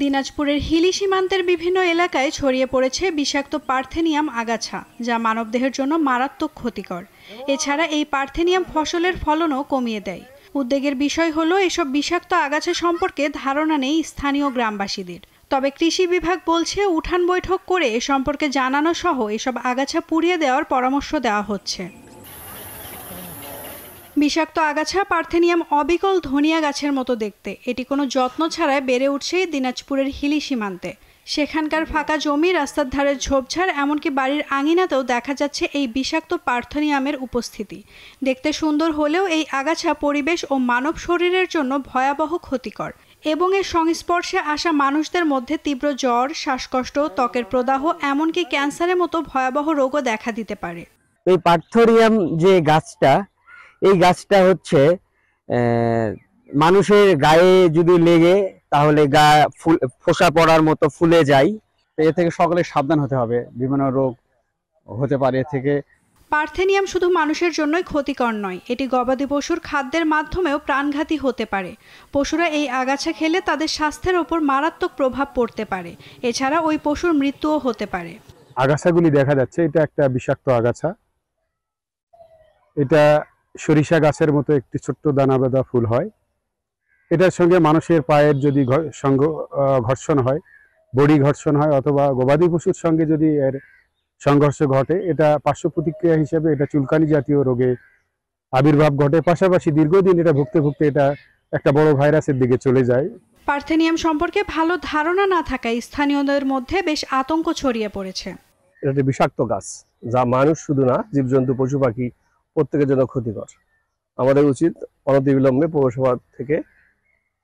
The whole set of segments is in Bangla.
দিনাজপুরের হিলি সীমান্তের বিভিন্ন এলাকায় ছড়িয়ে পড়েছে বিষাক্ত পার্থেনিয়াম আগাছা, যা মানবদেহের জন্য মারাত্মক ক্ষতিকর। এছাড়া এই পার্থেনিয়াম ফসলের ফলনও কমিয়ে দেয়। উদ্বেগের বিষয় হলো এসব বিষাক্ত আগাছা সম্পর্কে ধারণা নেই স্থানীয় গ্রামবাসীদের। তবে কৃষি বিভাগ বলছে উঠান বৈঠক করে এ সম্পর্কে জানানো সহ এসব আগাছা পুড়িয়ে দেওয়ার পরামর্শ দেওয়া হচ্ছে। বিষাক্ত আগাছা পার্থেনিয়াম অবিকল ধনিয়া গাছের মতো দেখতে। এটি কোনো যত্ন ছাড়াই বেড়ে উঠছে দিনাজপুরের হিলি সীমান্তে। সেখানকার ফাঁকা জমি, রাস্তার ধারের ঝোপঝাড়, এমনকি বাড়ির আঙিনাতেও দেখা যাচ্ছে এই বিষাক্ত পার্থেনিয়ামের উপস্থিতি। দেখতে সুন্দর হলেও এই আগাছা পরিবেশ ও মানব শরীরের জন্য ভয়াবহ ক্ষতিকর এবং এর সংস্পর্শে আসা মানুষদের মধ্যে তীব্র জ্বর, শ্বাসকষ্ট, ত্বকের প্রদাহ, এমনকি ক্যান্সারের মতো ভয়াবহ রোগও দেখা দিতে পারে। এই পার্থেনিয়াম যে গাছটা, এই গাছটা হচ্ছে মানুষের গায়ে যদি লেগে তাহলে গা ফোসা পড়ার মতো ফুলে যায়। এ থেকে সকলে সাবধান হতে হবে, বিভিন্ন রোগ হতে পারে এ থেকে। পার্থেনিয়াম শুধু মানুষের জন্যই ক্ষতিকর নয়, এটি গবাদি পশুর খাদ্যের মাধ্যমেও প্রাণঘাতী হতে পারে। পশুরা এই আগাছা খেলে তাদের স্বাস্থ্যের ওপর মারাত্মক প্রভাব পড়তে পারে। এছাড়া ওই পশুর মৃত্যুও হতে পারে। আগাছাগুলি দেখা যাচ্ছে, এটা একটা বিষাক্ত আগাছা। এটা সরিষা গাছের মতো একটি ছোট্ট দানাবাঁধা ফুল হয়। এটার সঙ্গে মানুষের পায়ের যদি ঘর্ষণ হয়, বডি ঘর্ষণ হয়, অথবা গবাদি পশুর সঙ্গে যদি এর সংঘর্ষ ঘটে, এটা পার্শ্ব প্রতিক্রিয়া হিসেবে এটা চুলকানি জাতীয় রোগে আবির্ভাব ঘটে। পাশাপাশি দীর্ঘদিন এটা ভুগতে ভুগতে এটা একটা বড় ভাইরাসের দিকে চলে যায়। পার্থেনিয়াম সম্পর্কে ভালো ধারণা না থাকায় স্থানীয়দের মধ্যে বেশ আতঙ্ক ছড়িয়ে পড়েছে। এটা একটি বিষাক্ত গাছ, যা মানুষ শুধু না, জীবজন্তু, পশু পাখি প্রত্যেকের জন্য ক্ষতিকর। আমাদের উচিত অনতিবিলম্বে পৌরসভা থেকে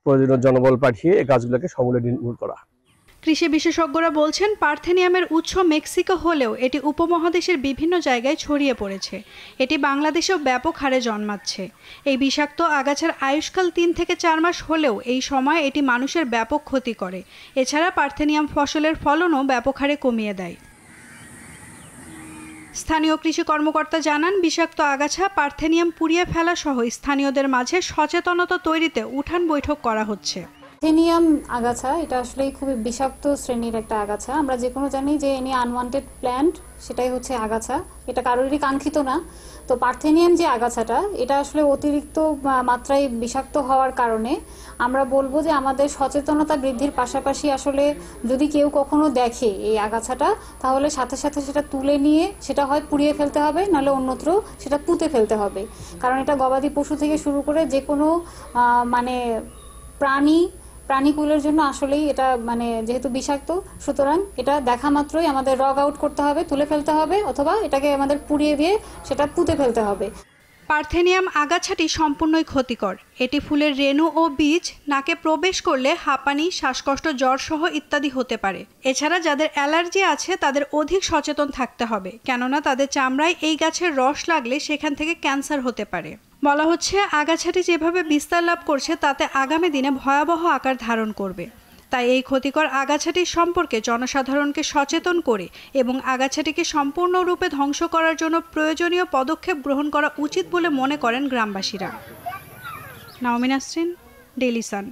প্রয়োজনীয় জনবল পাঠিয়ে এই গাছগুলোকে সমূলে নির্মূল করা। কৃষি বিশেষজ্ঞরা বলছেন পার্থেনিয়ামের উৎস মেক্সিকো হলেও এটি উপমহাদেশের বিভিন্ন জায়গায় ছড়িয়ে পড়েছে। এটি বাংলাদেশেও ব্যাপক হারে জন্মাচ্ছে। এই বিষাক্ত আগাছার আয়ুষ্কাল 3 থেকে 4 মাস হলেও এই সময় এটি মানুষের ব্যাপক ক্ষতি করে। এছাড়া পার্থেনিয়াম ফসলের ফলনও ব্যাপক হারে কমিয়ে দেয়। স্থানীয় কৃষি কর্মকর্তা জানান, বিষাক্ত আগাছা পার্থেনিয়াম পুড়িয়ে ফেলা সহ স্থানীয়দের মাঝে সচেতনতা তৈরিতে উঠান বৈঠক করা হচ্ছে। পার্থেনিয়াম আগাছা এটা আসলে খুবই বিষাক্ত শ্রেণীর একটা আগাছা। আমরা যে কোনো জানি যে এনি আনওয়ান্টেড প্ল্যান্ট, সেটাই হচ্ছে আগাছা। এটা কারোরই কাঙ্ক্ষিত না। তো পার্থেনিয়াম যে আগাছাটা, এটা আসলে অতিরিক্ত মাত্রায় বিষাক্ত হওয়ার কারণে আমরা বলবো যে আমাদের সচেতনতা বৃদ্ধির পাশাপাশি আসলে যদি কেউ কখনো দেখে এই আগাছাটা, তাহলে সাথে সাথে সেটা তুলে নিয়ে সেটা হয় পুড়িয়ে ফেলতে হবে, নাহলে অন্যত্র সেটা পুঁতে ফেলতে হবে। কারণ এটা গবাদি পশু থেকে শুরু করে যে কোনো প্রাণীকুলের জন্য আসলেই এটা যেহেতু বিষাক্ত, সুতরাং এটা দেখা মাত্রই আমাদের রগ আউট করতে হবে, তুলে ফেলতে হবে, অথবা এটাকে আমাদের পুড়িয়ে দিয়ে সেটা পুঁতে ফেলতে হবে। পার্থেনিয়াম আগাছাটি সম্পূর্ণই ক্ষতিকর। এটি ফুলের রেণু ও বীজ নাকে প্রবেশ করলে হাঁপানি, শ্বাসকষ্ট, জ্বর সহ ইত্যাদি হতে পারে। এছাড়া যাদের অ্যালার্জি আছে তাদের অধিক সচেতন থাকতে হবে, কেননা তাদের চামড়ায় এই গাছের রস লাগলে সেখান থেকে ক্যান্সার হতে পারে। বলা হচ্ছে আগাছাটি যেভাবে বিস্তার লাভ করছে তাতে আগামী দিনে ভয়াবহ আকার ধারণ করবে। তাই এই ক্ষতিকর আগাছাটির সম্পর্কে জনসাধারণকে সচেতন করে এবং আগাছাটিকে সম্পূর্ণরূপে ধ্বংস করার জন্য প্রয়োজনীয় পদক্ষেপ গ্রহণ করা উচিত বলে মনে করেন গ্রামবাসীরা। নাওমিন নাসরিন, ডেইলি সান।